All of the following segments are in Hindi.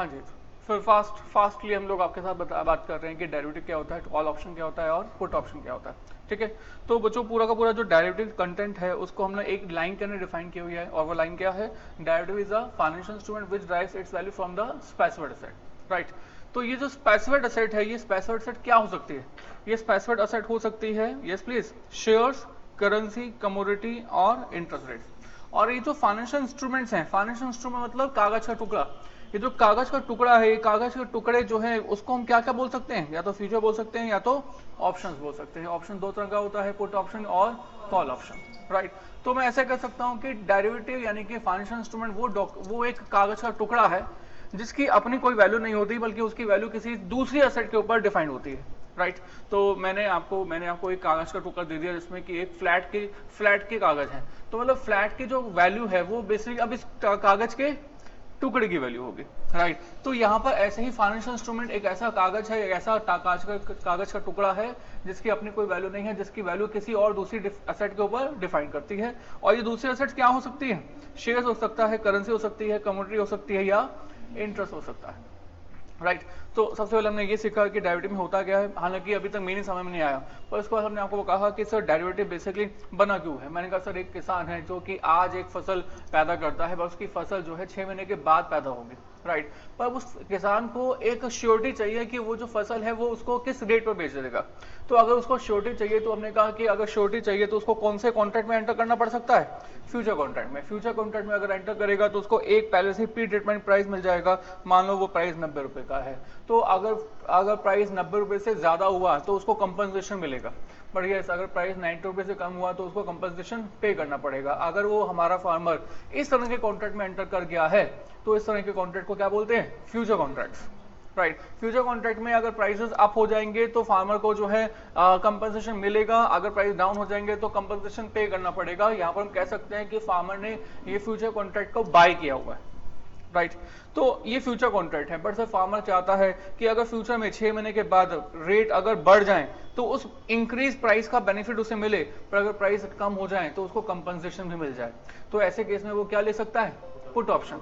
हाँ जी, फिर फास्टली हम लोग आपके साथ बात कर रहे हैं कि डेरिवेटिव क्या होता है, कॉल ऑप्शन क्या होता है और पुट ऑप्शन क्या होता है। ठीक है, तो बच्चों पूरा का पूरा जो डेरिवेटिव कंटेंट है उसको हमने एक लाइन के अंदर डिफाइन किया हुआ है, और वो लाइन क्या है, derivative is a financial instrument which drives it's value from the specified asset. Right, तो ये जो स्पेसिफाइड एसेट है, ये स्पेसिफाइड एसेट क्या हो सकती है, ये स्पेसिफाइड एसेट हो सकती है, yes please, shares, currency, commodity और इंटरेस्ट रेट। और ये जो फाइनेंशियल इंस्ट्रूमेंट्स हैं, फाइनेंशियल इंस्ट्रूमेंट मतलब कागज का टुकड़ा, ये जो कागज का टुकड़ा है, ये कागज के टुकड़े जो है उसको हम क्या क्या बोल सकते हैं, या तो फ्यूचर बोल सकते हैं या तो ऑप्शंस बोल सकते हैं। ऑप्शन दो तरह का होता है, पुट ऑप्शन और कॉल ऑप्शन। राइट, तो मैं ऐसे कह सकता हूं कि डेरिवेटिव यानी कि फाइनेंशियल इंस्ट्रूमेंट वो एक कागज का टुकड़ा है जिसकी अपनी कोई वैल्यू नहीं होती, बल्कि उसकी वैल्यू किसी दूसरी एसेट के ऊपर डिफाइंड होती है। राइट, तो मैंने आपको एक कागज का टुकड़ा दे दिया जिसमें कि एक फ्लैट के कागज है, तो मतलब फ्लैट की जो वैल्यू है वो बेसिकली अब इस कागज के टुकड़े की वैल्यू होगी। राइट, तो यहाँ पर ऐसे ही फाइनेंशियल इंस्ट्रूमेंट एक ऐसा कागज है, एक ऐसा कागज का टुकड़ा है जिसकी अपनी कोई वैल्यू नहीं है, जिसकी वैल्यू किसी और दूसरी एसेट के ऊपर डिफाइन करती है। और ये दूसरी एसेट क्या हो सकती है, शेयर्स हो सकता है, करेंसी हो सकती है, कमोडिटी हो सकती है, या इंटरेस्ट हो सकता है। राइट, तो सबसे पहले हमने ये सीखा कि डेरिवेटिव में होता क्या है, हालांकि अभी तक मीनिंग समझ में नहीं आया, पर उसके बाद हमने आपको कहा कि सर डेरिवेटिव बेसिकली बना क्यों है। मैंने कहा सर एक किसान है जो कि आज एक फसल पैदा करता है, बस उसकी फसल जो है 6 महीने के बाद पैदा होगी। राइट, पर उस किसान को एक श्योरिटी चाहिए कि वो जो फसल है वो उसको किस रेट पर बेच देगा। तो अगर उसको श्योरिटी चाहिए, तो हमने कहा कि अगर श्योरिटी चाहिए तो उसको कौन से कॉन्ट्रैक्ट में एंटर करना पड़ सकता है, फ्यूचर कॉन्ट्रैक्ट में। फ्यूचर कॉन्ट्रैक्ट में अगर एंटर करेगा तो उसको एक पहले से प्री ट्रीटमेंट प्राइस मिल जाएगा, मान लो वो प्राइस 90 रुपए का है, तो अगर प्राइस 90 रुपए से ज्यादा हुआ तो उसको कंपनसेशन मिलेगा। बट यस, अगर प्राइस 90 रुपए से कम हुआ तो उसको कंपनसेशन पे करना पड़ेगा। अगर वो हमारा फार्मर इस तरह के कॉन्ट्रैक्ट में एंटर कर गया है तो इस तरह के कॉन्ट्रैक्ट को क्या बोलते हैं, future contracts. Right, future contract में अगर प्राइसेस अप हो जाएंगे तो फार्मर को जो है कंपनसेशन मिलेगा, अगर प्राइस डाउन हो जाएंगे तो कंपनसेशन पे करना पड़ेगा। यहाँ पर हम कह सकते हैं कि फार्मर ने ये फ्यूचर कॉन्ट्रैक्ट को बाय किया हुआ है। राइट, तो ये फ्यूचर कॉन्ट्रैक्ट है, बट सर फार्मर चाहता है कि अगर फ्यूचर में 6 महीने के बाद रेट अगर बढ़ जाए तो उस इंक्रीज प्राइस का बेनिफिट उसे मिले, पर अगर प्राइस कम हो जाए तो उसको कंपनसेशन भी मिल जाए। तो ऐसे केस में वो क्या ले सकता है, पुट ऑप्शन।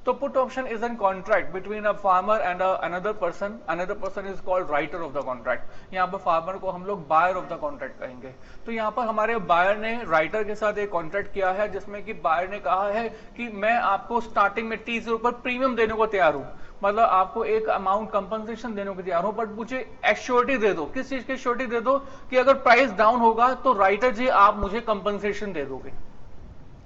तो put option is an contract between a farmer and another person is called writer of the contract. यहाँ पर फार्मर को हम लोग बायर ऑफ द कॉन्ट्रैक्ट कहेंगे। तो यहाँ पर हमारे बायर ने राइटर के साथ एक कॉन्ट्रैक्ट किया है जिसमें कि बायर ने कहा है कि मैं आपको स्टार्टिंग में T0 पर प्रीमियम देने को तैयार हूँ, मतलब आपको एक अमाउंट कंपनसेशन देने को तैयार हूँ, बट मुझे एश्योरिटी दे दो। किस चीज की एश्योरिटी दे दो, कि अगर प्राइस डाउन होगा तो राइटर जी आप मुझे कंपनसेशन दे दोगे।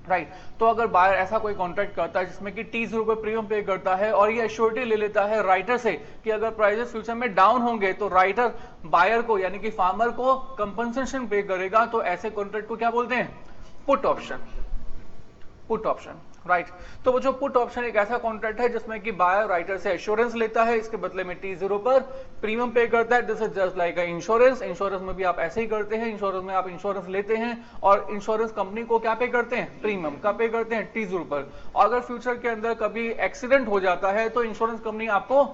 राइट, तो अगर बायर ऐसा कोई कॉन्ट्रैक्ट करता है जिसमें कि T0 पर प्रीमियम पे करता है और ये एश्योरिटी ले लेता है राइटर से कि अगर प्राइसेस फ्यूचर में डाउन होंगे तो राइटर बायर को यानी कि फार्मर को कंपनसेशन पे करेगा, तो ऐसे कॉन्ट्रैक्ट को क्या बोलते हैं, put option. Put option. Right, तो वो जो पुट ऑप्शन एक ऐसा कॉन्ट्रैक्ट है जिसमें कि बायर राइटर से एश्योरेंस लेता है, इसके बदले में T0 पर प्रीमियम पे करता है। This is just like insurance. Insurance में भी आप ऐसे ही करते हैं, इंश्योरेंस में आप इंश्योरेंस लेते हैं और इंश्योरेंस कंपनी को क्या पे करते हैं, प्रीमियम का पे करते हैं T0 पर। अगर फ्यूचर के अंदर कभी एक्सीडेंट हो जाता है तो इंश्योरेंस कंपनी आपको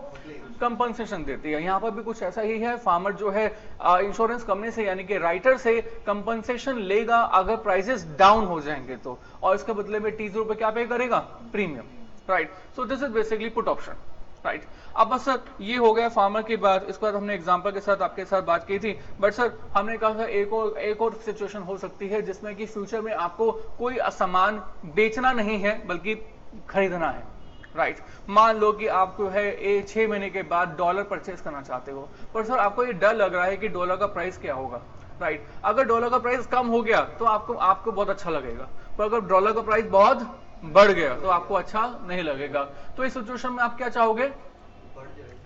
कंपनसेशन देती है। यहाँ पर भी कुछ ऐसा ही है, फार्मर जो है इंश्योरेंस कंपनी से यानी कि राइटर से कंपनसेशन लेगा अगर प्राइसेस डाउन हो जाएंगे तो, और इसके बदले में T0 पे क्या पे करेगा, premium. Right, so this is basically put option. Right, अब बस सर ये हो गया फार्मर की बात, इसके बाद हमने एग्जांपल के साथ आपके साथ बात की थी, बट सर हमने कहा था एक और सिचुएशन हो सकती है जिसमें कि फ्यूचर में आपको कोई सामान बेचना नहीं है बल्कि खरीदना है। राइट, मान लो कि आपको है 6 महीने के बाद डॉलर परचेज करना चाहते हो, पर सर आपको ये डर लग रहा है कि डॉलर का प्राइस क्या होगा। राइट, अगर डॉलर का प्राइस कम हो गया तो आपको बहुत अच्छा लगेगा, पर अगर डॉलर का प्राइस बहुत बढ़ गया तो आपको अच्छा नहीं लगेगा। तो इस सिचुएशन में आप क्या चाहोगे,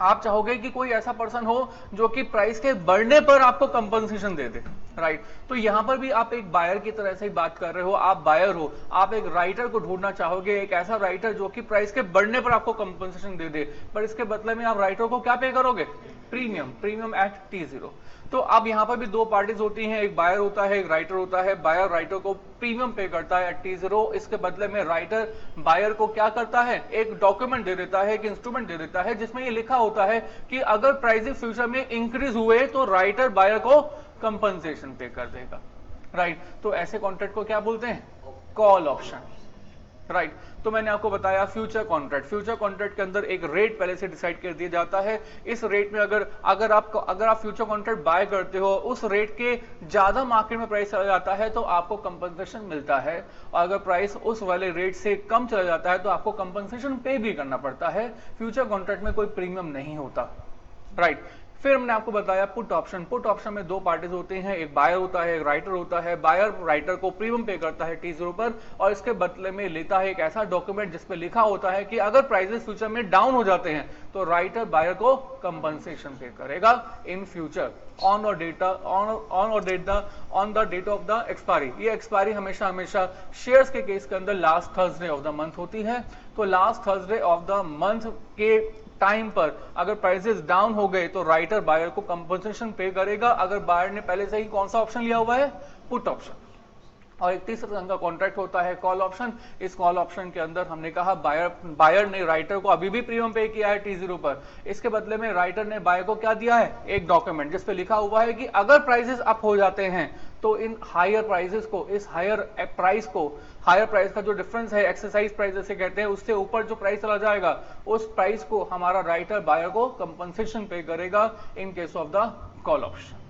आप चाहोगे कि कोई ऐसा पर्सन हो जो कि प्राइस के बढ़ने पर आपको कंपनसेशन दे दे। राइट, तो यहां पर भी आप एक बायर की तरह से ही बात कर रहे हो, आप बायर हो, आप एक राइटर को ढूंढना चाहोगे, एक ऐसा राइटर जो कि प्राइस के बढ़ने पर आपको कंपनसेशन दे दे, पर इसके बदले में आप राइटर को क्या पे करोगे, प्रीमियम एट T0। तो अब यहाँ पर भी दो पार्टीज होती हैं, एक बायर होता है, एक राइटर होता है। बायर राइटर को प्रीमियम पे करता है एट T0, इसके बदले में राइटर बायर को क्या करता है, एक डॉक्यूमेंट दे देता है, एक इंस्ट्रूमेंट दे देता है जिसमें ये लिखा होता है कि अगर प्राइसेस फ्यूचर में इंक्रीज हुए तो राइटर बायर को कंपनसेशन पे कर देगा। राइट, तो ऐसे कॉन्ट्रैक्ट को क्या बोलते हैं, कॉल ऑप्शन। राइट तो मैंने आपको बताया फ्यूचर कॉन्ट्रैक्ट के अंदर एक रेट पहले से डिसाइड कर दिया जाता है। इस रेट में अगर आप फ्यूचर कॉन्ट्रैक्ट बाय करते हो, उस रेट के ज्यादा मार्केट में प्राइस चला जाता है तो आपको कंपनसेशन मिलता है, और अगर प्राइस उस वाले रेट से कम चला जाता है तो आपको कंपनसेशन पे भी करना पड़ता है। फ्यूचर कॉन्ट्रैक्ट में कोई प्रीमियम नहीं होता। राइट फिर हमने आपको बताया पुट ऑप्शन में दो पार्टीज होते हैं, एक बायर होता है, एक राइटर होता है। बायर राइटर को प्रीमियम पे करता है T0 पर, और इसके बदले में लेता है एक ऐसा डॉक्यूमेंट जिसपे लिखा होता है कि अगर प्राइसेस फ्यूचर में डाउन हो जाते हैं तो राइटर बायर को कंपनसेशन पे करेगा in future on the date of the expiry. ये एक्सपायरी हमेशा शेयर्स के केस के अंदर last Thursday of the month होती है। तो last Thursday of the month के टाइम पर अगर प्राइसेस डाउन हो गए तो राइटर बायर को कंपनसेशन पे करेगा, अगर बायर ने पहले से ही कौन सा ऑप्शन लिया हुआ है, पुट ऑप्शन। और एक तीसरा तरह का कॉन्ट्रैक्ट होता है कॉल ऑप्शन। इस कॉल ऑप्शन के अंदर हमने कहा बायर ने राइटर को अभी भी प्रीमियम पे किया है T0 पर, इसके बदले में राइटर ने बायर को क्या दिया है, एक डॉक्यूमेंट जिसपे लिखा हुआ है कि अगर प्राइसेस अप हो जाते हैं तो इन हायर प्राइसेस को, इस हायर प्राइस का जो डिफरेंस है, एक्सरसाइज प्राइस जैसे कहते हैं, उससे ऊपर जो प्राइस चला जाएगा उस प्राइस को हमारा राइटर बायर को कंपनसेशन पे करेगा in case of the call option.